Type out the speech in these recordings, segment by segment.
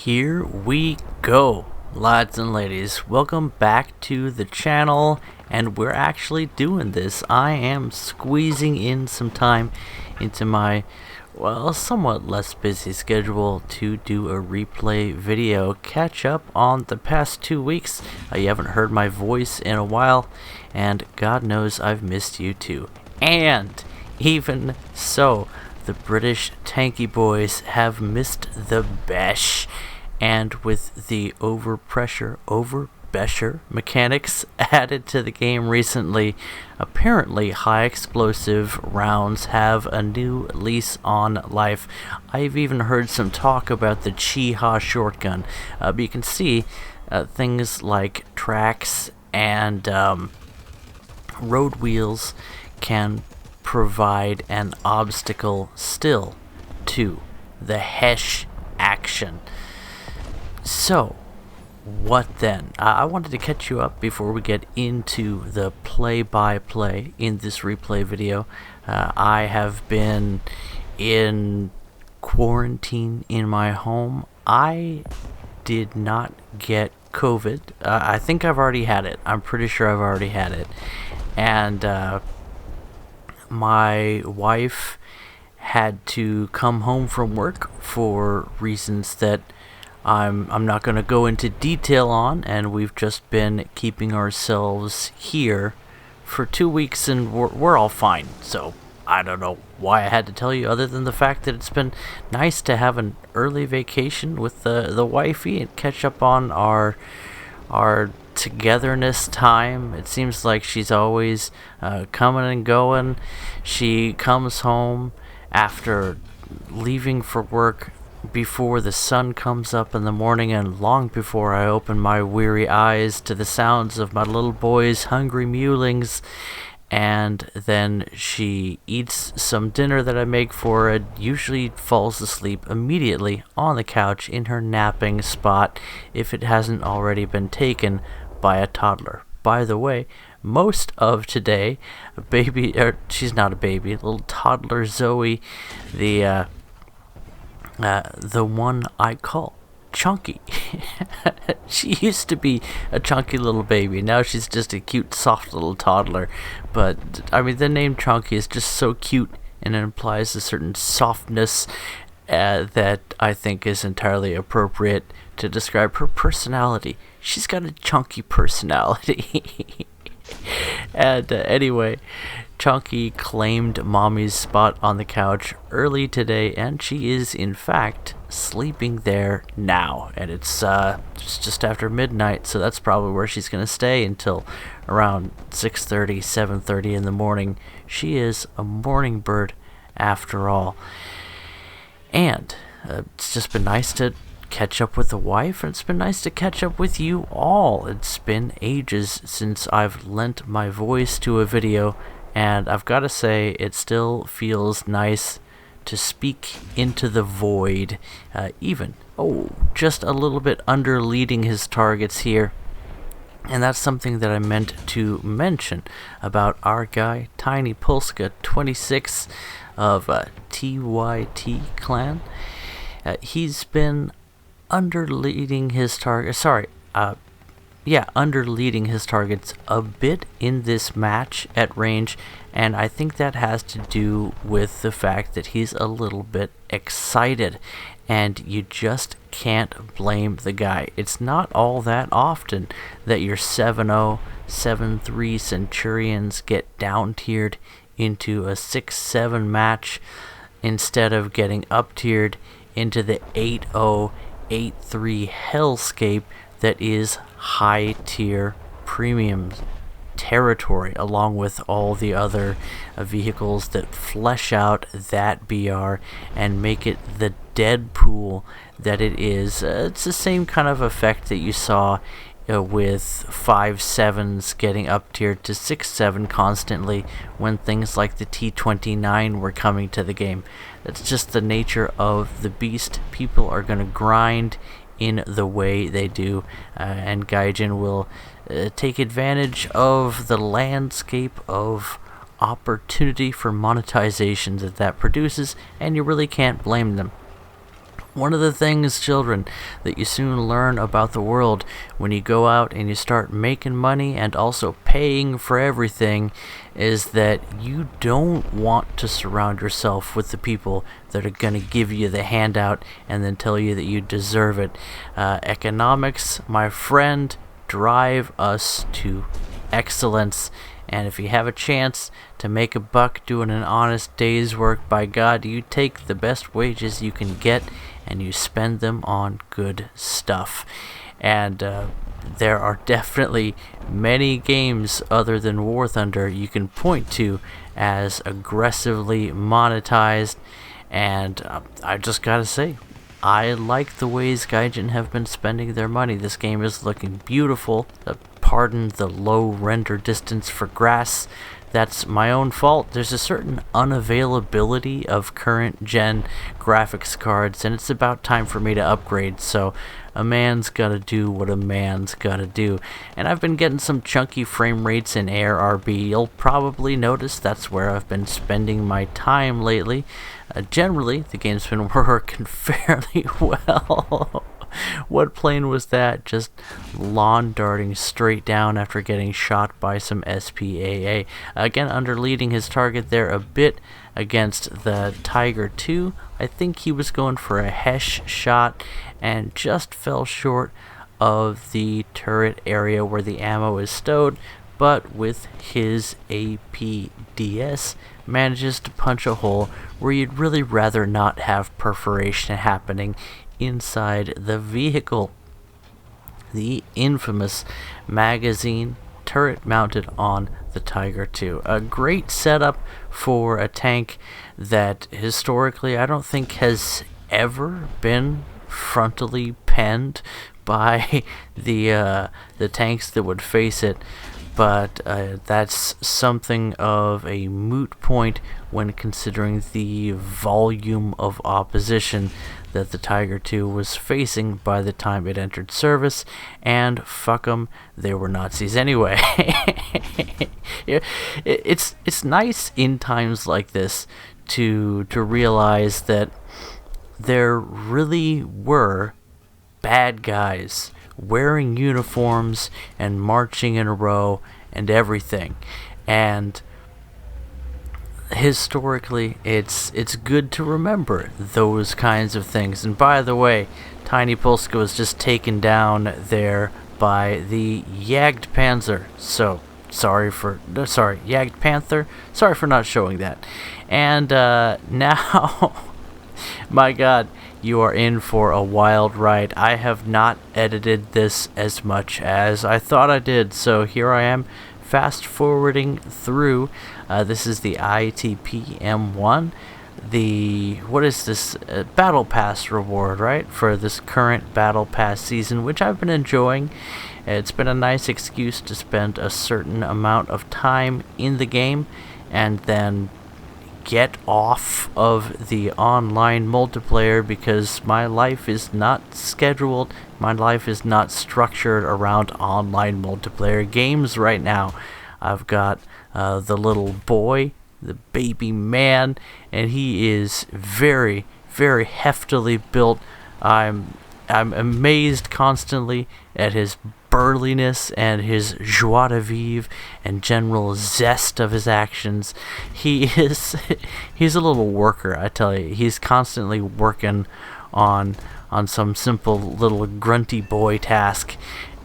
Here we go, lads and ladies. Welcome back to the channel, and we're actually doing this. I am squeezing in some time into my, somewhat less busy schedule to do a replay video, catch up on the past 2 weeks. You haven't heard my voice in a while, and God knows I've missed you too. And even so, the British tanky boys have missed the besh, and with the overpressure mechanics added to the game recently, apparently high explosive rounds have a new lease on life. I've even heard some talk about the Chi-Ha shotgun, but you can see things like tracks and road wheels can provide an obstacle still to the Hesh action. So, what then? I wanted to catch you up before we get into the play-by-play in this replay video. I have been in quarantine in my home. I did not get COVID. I think I've already had it. I'm pretty sure I've already had it. And my wife had to come home from work for reasons that I'm not going to go into detail on, and we've just been keeping ourselves here for 2 weeks, and we're all fine. So I don't know why I had to tell you, other than the fact that it's been nice to have an early vacation with the wifey and catch up on our togetherness time. It seems like she's always coming and going. She comes home after leaving for work before the sun comes up in the morning, and long before I open my weary eyes to the sounds of my little boy's hungry mewlings. And then she eats some dinner that I make for her, usually falls asleep immediately on the couch in her napping spot if it hasn't already been taken by a toddler. By the way, most of today, she's not a baby, little toddler Zoe, the one I call Chunky. She used to be a chunky little baby. Now she's just a cute, soft little toddler. But, I mean, the name Chunky is just so cute, and it implies a certain softness that I think is entirely appropriate to describe her personality. She's got a chunky personality. And anyway, Chunky claimed Mommy's spot on the couch early today, and she is in fact sleeping there now. And it's just after midnight, so that's probably where she's going to stay until around 6:30, 7:30 in the morning. She is a morning bird after all. And it's just been nice to catch up with the wife, and it's been nice to catch up with you all. It's been ages since I've lent my voice to a video, and I've got to say, it still feels nice to speak into the void, just a little bit under leading his targets here. And that's something that I meant to mention about our guy, TinyPolska26 of TYT clan. He's been underleading his targets a bit in this match at range, and I think that has to do with the fact that he's a little bit excited, and you just can't blame the guy. It's not all that often that your 7-0, 7-3 Centurions get down-tiered into a 6-7 match instead of getting up-tiered into the 8-0, 8-3 hellscape that is high-tier premium territory, along with all the other vehicles that flesh out that BR and make it the Deadpool that it is. It's the same kind of effect that you saw with 5-7s getting up tiered to 6-7 constantly when things like the T29 were coming to the game. That's just the nature of the beast. People are going to grind in the way they do, and Gaijin will take advantage of the landscape of opportunity for monetization that produces, and you really can't blame them. One of the things, children, that you soon learn about the world when you go out and you start making money and also paying for everything is that you don't want to surround yourself with the people that are going to give you the handout and then tell you that you deserve it. Economics, my friend, drive us to excellence. And if you have a chance to make a buck doing an honest day's work, by God, you take the best wages you can get and you spend them on good stuff. And there are definitely many games other than War Thunder you can point to as aggressively monetized. And I just gotta say, I like the ways Gaijin have been spending their money. This game is looking beautiful. Pardon the low render distance for grass. That's my own fault. There's a certain unavailability of current gen graphics cards, and it's about time for me to upgrade, so a man's gotta do what a man's gotta do. And I've been getting some chunky frame rates in AirRB. You'll probably notice that's where I've been spending my time lately. Generally, the game's been working fairly well. What plane was that? Just lawn darting straight down after getting shot by some SPAA. Again, underleading his target there a bit against the Tiger II. I think he was going for a Hesh shot and just fell short of the turret area where the ammo is stowed, but with his APDS manages to punch a hole where you'd really rather not have perforation happening inside the vehicle. The infamous magazine turret mounted on the Tiger II. A great setup for a tank that historically I don't think has ever been frontally penned by the tanks that would face it. But that's something of a moot point when considering the volume of opposition that the Tiger II was facing by the time it entered service, and fuck 'em, they were Nazis anyway. It's nice in times like this to realize that there really were bad guys wearing uniforms and marching in a row and everything. And historically, it's good to remember those kinds of things. And by the way, TinyPolska was just taken down there by the Jagd Panzer. So Jagd Panther. Sorry for not showing that. And now, my God, you are in for a wild ride. I have not edited this as much as I thought I did, so here I am fast forwarding through. This is the ITP M1. What is this? Battle Pass reward, right? For this current Battle Pass season, which I've been enjoying. It's been a nice excuse to spend a certain amount of time in the game and then get off of the online multiplayer, because my life is not scheduled, my life is not structured around online multiplayer games right now. I've got the little boy, the baby man, and he is very, very heftily built. I'm amazed constantly at his burliness and his joie de vivre and general zest of his actions. He's a little worker, I tell you. He's constantly working on some simple little grunty boy task,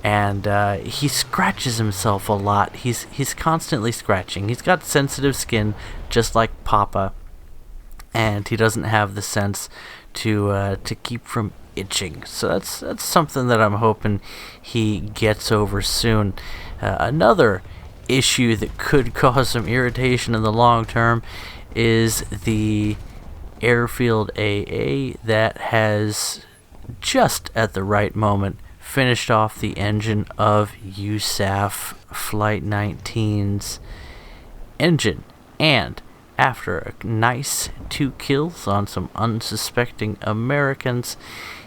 and he scratches himself a lot. He's constantly scratching. He's got sensitive skin, just like Papa, and he doesn't have the sense to keep from itching. So that's something that I'm hoping he gets over soon. Another issue that could cause some irritation in the long term is the airfield AA that has just at the right moment finished off the engine of USAFflight19's engine, and after a nice 2 kills on some unsuspecting Americans,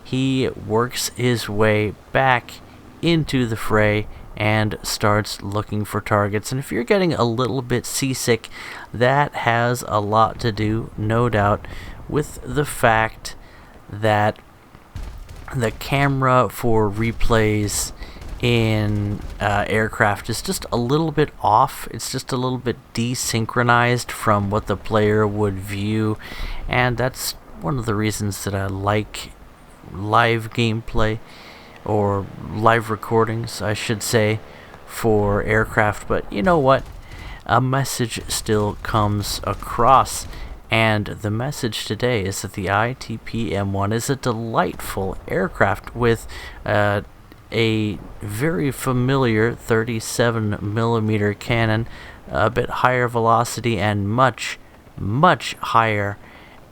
he works his way back into the fray and starts looking for targets. And if you're getting a little bit seasick, that has a lot to do, no doubt, with the fact that the camera for replays in aircraft is just a little bit off. It's just a little bit desynchronized from what the player would view, and that's one of the reasons that I like live gameplay, or live recordings I should say, for aircraft. But you know what? A message still comes across, and the message today is that the ITP M1 is a delightful aircraft with a very familiar 37mm cannon, a bit higher velocity, and much higher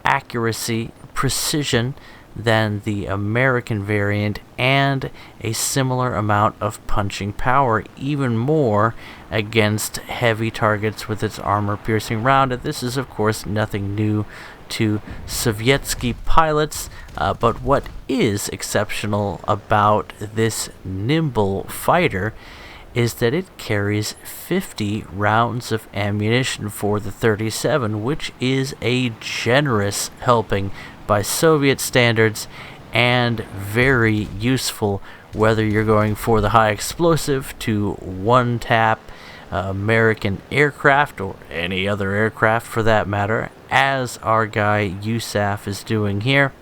accuracy, precision than the American variant, and a similar amount of punching power, even more against heavy targets with its armor-piercing round. And this is, of course, nothing new to Sovietsky pilots, but what is exceptional about this nimble fighter is that it carries 50 rounds of ammunition for the 37, which is a generous helping by Soviet standards, and very useful whether you're going for the high explosive to one-tap American aircraft, or any other aircraft for that matter, as our guy USAF is doing here,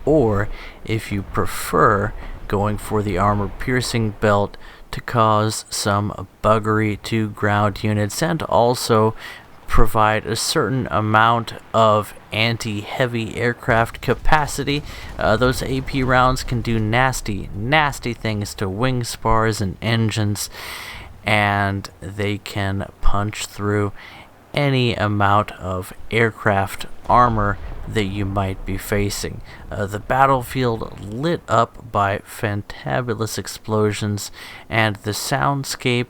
or if you prefer going for the armor-piercing belt to cause some buggery to ground units, and also provide a certain amount of anti-heavy aircraft capacity. Those AP rounds can do nasty things to wing spars and engines, and they can punch through any amount of aircraft armor that you might be facing. The battlefield lit up by fantabulous explosions, and the soundscape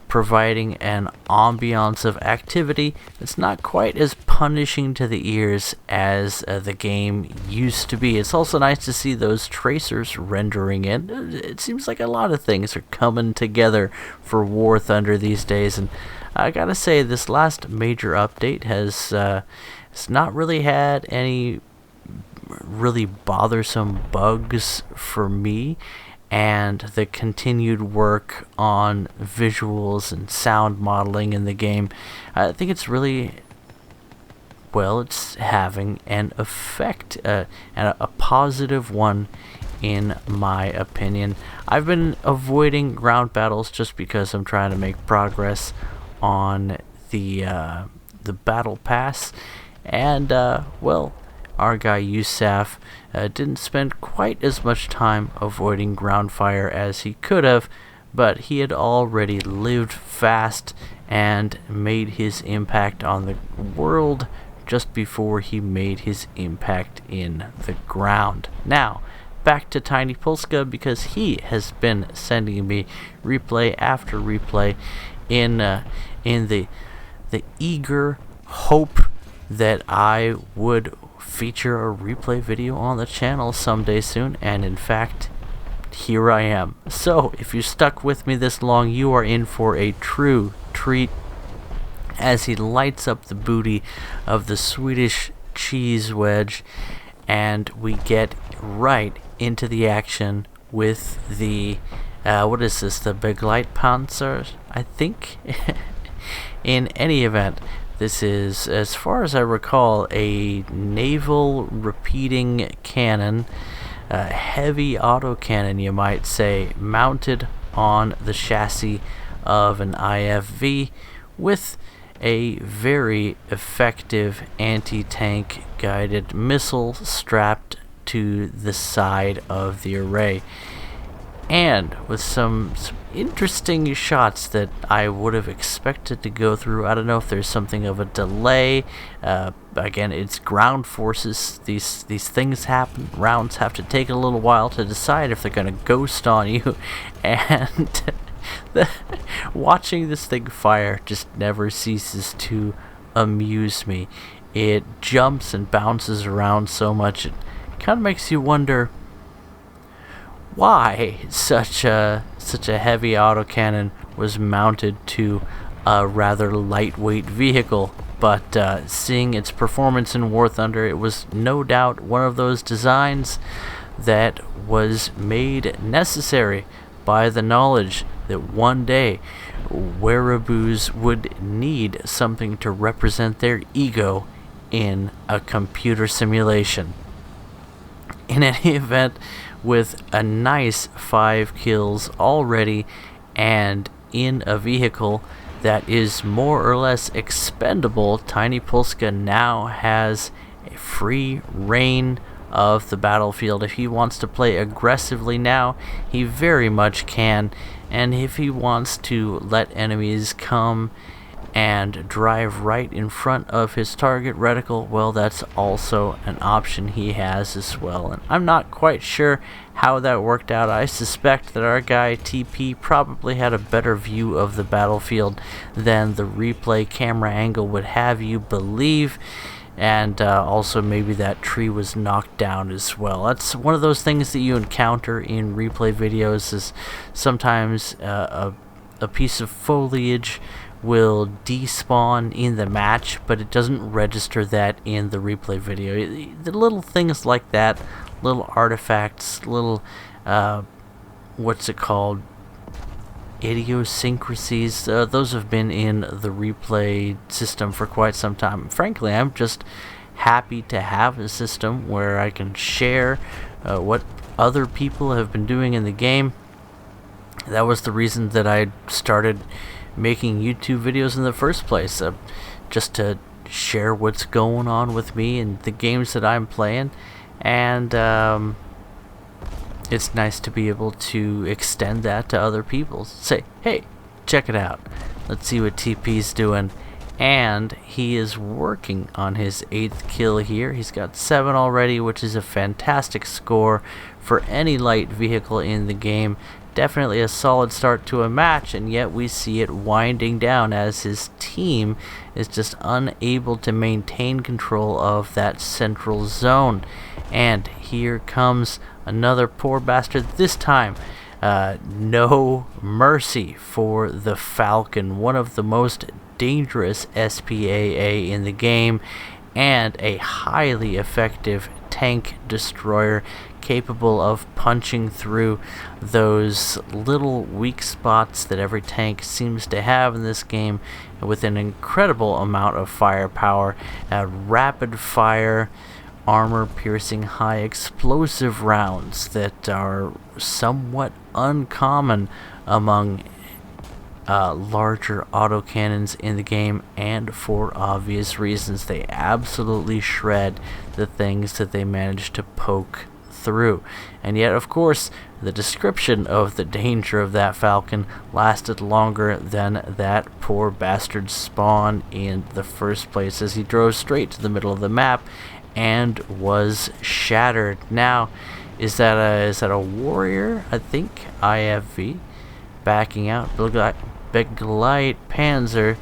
providing an ambiance of activity that's not quite as punishing to the ears as the game used to be. It's also nice to see those tracers rendering in. It seems like a lot of things are coming together for War Thunder these days, and I gotta say, this last major update has it's not really had any really bothersome bugs for me, and the continued work on visuals and sound modeling in the game, I think it's really, well, it's having an effect, and a positive one in my opinion. I've been avoiding ground battles just because I'm trying to make progress on the battle pass, and well, our guy USAF didn't spend quite as much time avoiding ground fire as he could have, but he had already lived fast and made his impact on the world just before he made his impact in the ground. Now, back to TinyPolska, because he has been sending me replay after replay in the eager hope that I would feature a replay video on the channel someday soon, and in fact, here I am. So if you stuck with me this long, you are in for a true treat as he lights up the booty of the Swedish cheese wedge, and we get right into the action with the what is this, the Begleitpanzer, I think? In any event, this is, as far as I recall, a naval repeating cannon, a heavy autocannon you might say, mounted on the chassis of an IFV with a very effective anti-tank guided missile strapped to the side of the array, and with some interesting shots that I would have expected to go through. I don't know if there's something of a delay. Again, it's ground forces. These things happen. Rounds have to take a little while to decide if they're going to ghost on you, and watching this thing fire just never ceases to amuse me. It jumps and bounces around so much, it kind of makes you wonder why such a heavy autocannon was mounted to a rather lightweight vehicle. But seeing its performance in War Thunder, it was no doubt one of those designs that was made necessary by the knowledge that one day wereaboos would need something to represent their ego in a computer simulation. In any event, with a nice 5 kills already and in a vehicle that is more or less expendable, TinyPolska now has a free reign of the battlefield. If he wants to play aggressively now, he very much can, and if he wants to let enemies come and drive right in front of his target reticle, well, that's also an option he has as well. And I'm not quite sure how that worked out. I suspect that our guy TP probably had a better view of the battlefield than the replay camera angle would have you believe. And also maybe that tree was knocked down as well. That's one of those things that you encounter in replay videos, is sometimes a piece of foliage will despawn in the match, but it doesn't register that in the replay video. The little things like that, little artifacts, little what's it called, idiosyncrasies, those have been in the replay system for quite some time. Frankly, I'm just happy to have a system where I can share what other people have been doing in the game. That was the reason that I started making YouTube videos in the first place, just to share what's going on with me and the games that I'm playing. And it's nice to be able to extend that to other people. Say, hey, check it out. Let's see what TP's doing. And he is working on his 8th kill here. He's got 7 already, which is a fantastic score for any light vehicle in the game. Definitely a solid start to a match, and yet we see it winding down as his team is just unable to maintain control of that central zone. And here comes another poor bastard. This time, no mercy for the Falcon, one of the most dangerous SPAA in the game, and a highly effective tank destroyer capable of punching through those little weak spots that every tank seems to have in this game with an incredible amount of firepower, rapid fire, armor-piercing, high explosive rounds that are somewhat uncommon among larger autocannons in the game, and for obvious reasons. They absolutely shred the things that they manage to poke through. And yet, of course, the description of the danger of that Falcon lasted longer than that poor bastard's spawn in the first place, as he drove straight to the middle of the map and was shattered. Now, is that a warrior? I think IFV backing out. Big light Panzer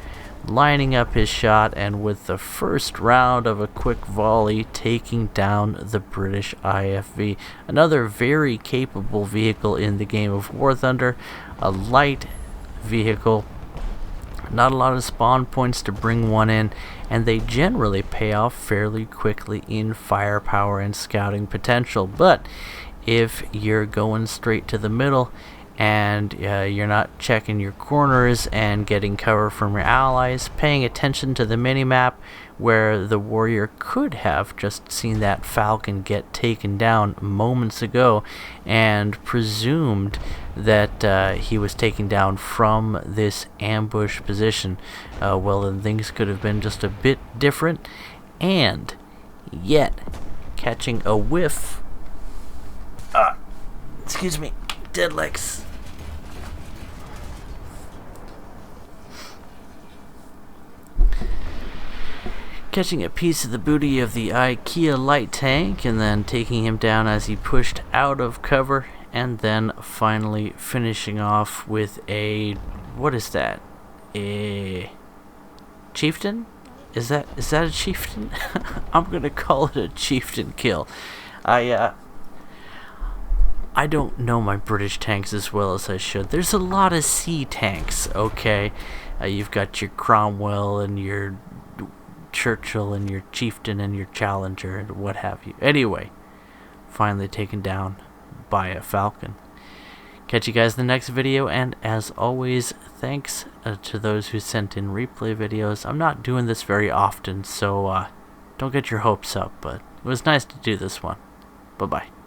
lining up his shot, and with the first round of a quick volley taking down the British IFV. Another very capable vehicle in the game of War Thunder, a light vehicle, not a lot of spawn points to bring one in, and they generally pay off fairly quickly in firepower and scouting potential. But if you're going straight to the middle and you're not checking your corners and getting cover from your allies, paying attention to the minimap where the warrior could have just seen that Falcon get taken down moments ago and presumed that he was taken down from this ambush position, well, then things could have been just a bit different. And yet, catching a whiff, excuse me, dead legs. Catching a piece of the booty of the IKEA light tank and then taking him down as he pushed out of cover, and then finally finishing off with a, what is that? A chieftain? Is that a chieftain? I'm gonna call it a chieftain kill. I don't know my British tanks as well as I should. There's a lot of sea tanks, okay? You've got your Cromwell and your Churchill and your Chieftain and your Challenger and what have you. Anyway, finally taken down by a falcon. Catch you guys in the next video, and as always, thanks to those who sent in replay videos. I'm not doing this very often, so don't get your hopes up, but it was nice to do this one. Bye-bye.